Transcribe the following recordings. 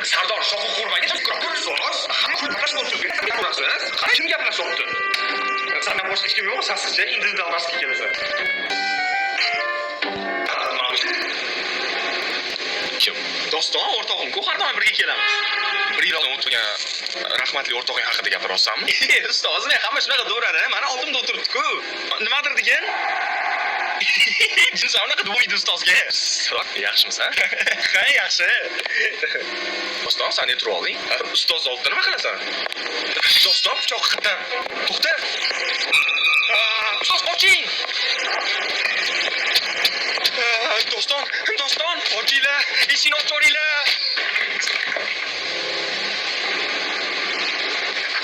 Sardor shoqi qo'rmaga ko'rasiz. Hamma qo'llash bo'lib ko'rasiz. Qani kim gaplashyapti? Sandan boshqa hech kim yo'q, sizcha individual darsga kelasan. Kim? Doston o'rtog'im-ku, har doim birga kelamiz. Bir yil oldin o'tirgan rahmatli o'rtog'ing haqida gapiryapsanmi? Ustoz, men hamma shunaqa do'radi. Mana oldimda o'tiribdi-ku. Nimadir degan? Siz anaqa deydi ustozga. Yaxshimisan? Ha, yaxshi. Doston, sen turib olding. Ustoz oldida nima qilasan? Doston, pichoq qatdan. To'xta. Ustoz, qoching. Doston, ochinglar. Eshikni ochinglar.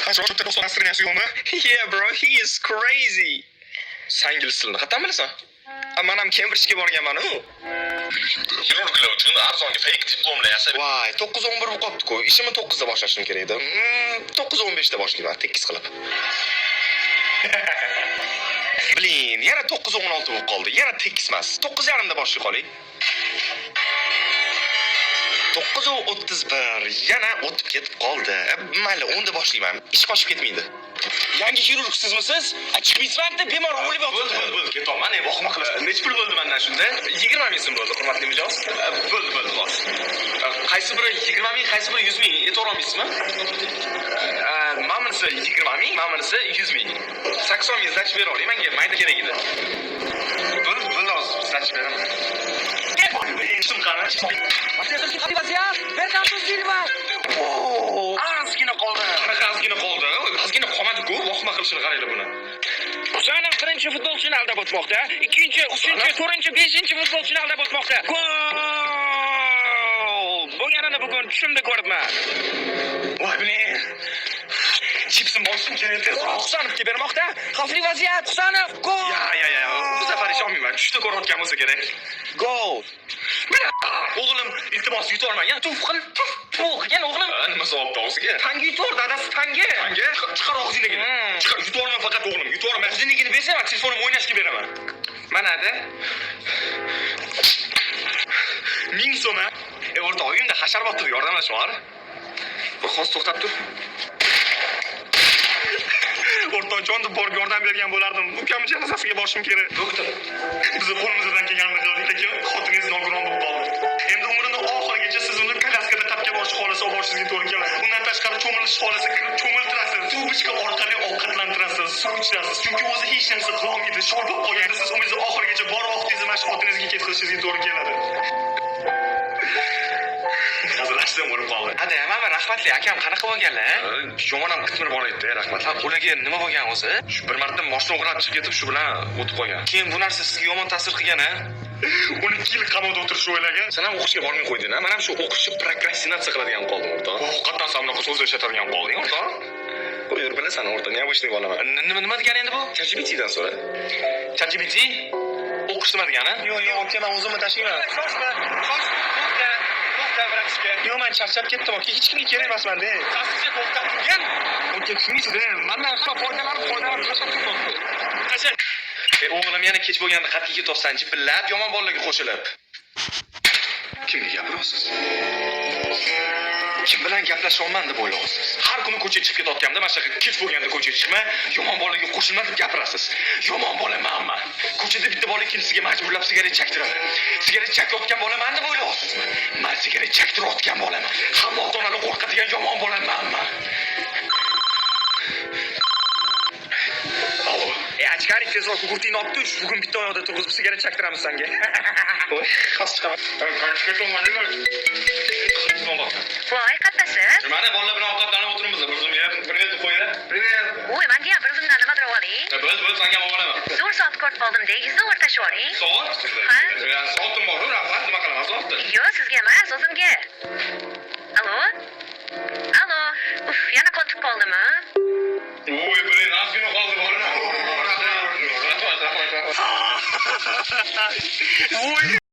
Ashota doston asrning yo'qmi? Yeah, bro, he is crazy. Sangilis tilini qatdan bilasan? Men ham Cambridge'ga borganman-ku. Xirurglar uchun arzonga fake diplomlar yasab. Voy, 9:11 bo'lib qopti-ku. Ishimni 9 da boshlashim kerak edi. 9:15 da boshlayman, tekis qilib. Blin, yana 9:16 bo'lib qoldi. Yana tekis emas. 9:30 da boshlay qoling. 9:31 yana o'tib ketib qoldi. Mayli, 10 da boshlayman. Ish qochib ketmaydi. Yangi xirurg sizmisiz? Chiqmaysiz-da, bemor o'lib yotibdi. Bo'ldi, ketaman. Men vohma qilaman. Nech pul bo'ldi mendan shunda? 20 ming so'm bo'ldi, hurmatli mijoz. Bo'ldi, boss. Qaysi biri 20 ming, qaysi biri 100 ming? Aytib olmaysizmi? Mamnisi 20 ming, mamnisi 100 ming. 80 ming zdach bera oling, menga mayda kerak edi. Bo'ldi, zdach beraman. Shum qara. Bernardo Silva. Azgina qoldi. Azgina qolmadi-ku, vohma qilishini qaranglar buni. Sana birinchi futbolchini aldab o'tmoqda, ikkinchi, uchinchi, to'rtinchi, beshinchi futbolchini aldab o'tmoqda. Gol! Bo'lganini bugun tushimda ko'ribman. Voy blin. Chipsim bo'lsin kerak edi. Husanovga bermoqda. Xavfli vaziyat, Husanov, gol! Ya. Bu safar ishonmayman. Tushda ko'rayotgan bo'lsa kerak. Gol! O'g'lim, iltimos yutolmagan. Tuf qil. Qilgan o'g'lim. Nima savobda o'ziga? Tanga yutor, dadasi tanga. Tanga? Chiqar og'zinligini. Chiqar, yutorman faqat o'g'lim, yutorman. Og'zinligini bersam, telefonimni o'ynashga beraman. Mana-da. 1000 so'm. O'rta o'yinda hashar bottirib yordamlashmoqlar. Bir xos to'xtab tur. O'rtoqjon deb borib yordam bergan bo'lardim. Ukamning janozasiga borishim kerak. Doktor, biz qo'limizdan kelganini qildik, lekin xotiningiz nogiron bo'lib qoldi. Endi umrining oxirigacha siz uni kolyaskada qatga borish xohlasa, borishingizga to'g'ri keladi. Undan tashqari cho'milish xohlasa, kirib cho'miltirasiz. Suv bichka orqali ovqatlantirasiz, suv ichirasiz. Chunki o'zi hech narsa qila olmaydi. Shol bo'lib qolganda siz umringiz oxirigacha bor vaqtingizni mana shu xotiningizga ketkazishingizga to'g'ri keladi. Hazırlaştım o'lib qoldi. Hadi, mana rahmatli akam qanaqa bo'lganlar? Yomon ham qitmir bor edi, rahmatli. Ularga nima bo'lgan o'zi? Shu bir marta mashina o'g'irlab chiqib ketib, shu bilan o'tib qolgan. Keyin bu narsa sizga yomon ta'sir qilgan-a? 12 yil qamoqda o'tirishni o'ylagan. Sen ham o'qishga bormay qo'yding, a? Men ham shu o'qishni prokrastinatsiya qiladigan qoldim, o'rtoq. Ovqatdan so'ng bunaqa so'z ishlatadigan qolding, o'rtoq. Qo'yur bilasan, o'rtoq, nima bo'lishini olaman. Nima degani endi bu? ChatGPT'dan so'ra. ChatGPT o'qish nima degani? Yo'q, aka, men o'zimni tashlayman. Shoshma. Yo'q, men charchab ketdim, aka. Hech kimga kerak emasman-da. Tasdiqga to'xtab turgan. O'tga tushmaysiz-da. Mendan foydalanib tashlab ketmoqchi. Qachon? O'g'lim yana kech bo'lganda qat'iy ketobsan, jipillab, yomon bolalarga qo'shilib. Kimga gapirasiz? Kim bilan gaplashyapman deb o'ylaysiz? Har kuni ko'chaga chiqib ketayotganda, mana shu kech bo'lganda ko'chaga chiqma, yomon bolaga qo'shilma deb gapirasiz. Yomon bola menman. Ko'chada bitta bola kelisiga majburlab sigaret chaktiradi. Sigaret chakayotgan bolaman deb o'ylaysizmi? Men sigaret chaktirayotgan bolaman. Hamma ota-onalar qo'rqadigan yomon bola menman. Achkari tezroq gugurtini olib tush. Bugun bitta oyoqda turg'izib sigaret chaktiramiz senga. Voy, xos chiqaman. Qancha to'g'ri. Voy, qattasiz? Mana bolalar bilan ovqatlanib o'tiribmiz. Bir zum yeb, привет deb qo'yinglar. Привет. Voy, menga ham bir zumdan nima deb oling? Bo'l, senga ham olaman. Zo'r soat ko'rib qoldim deysiz, o'rtashib oling. Soat? Ha? Soatim bor, rahmat. Nima qilaman soatda? Yo'q, sizga emas, o'zimga. Allo? Uf, yana qotib qoldimi? Voy, blin, ozgina qoldi bolalar. Voy.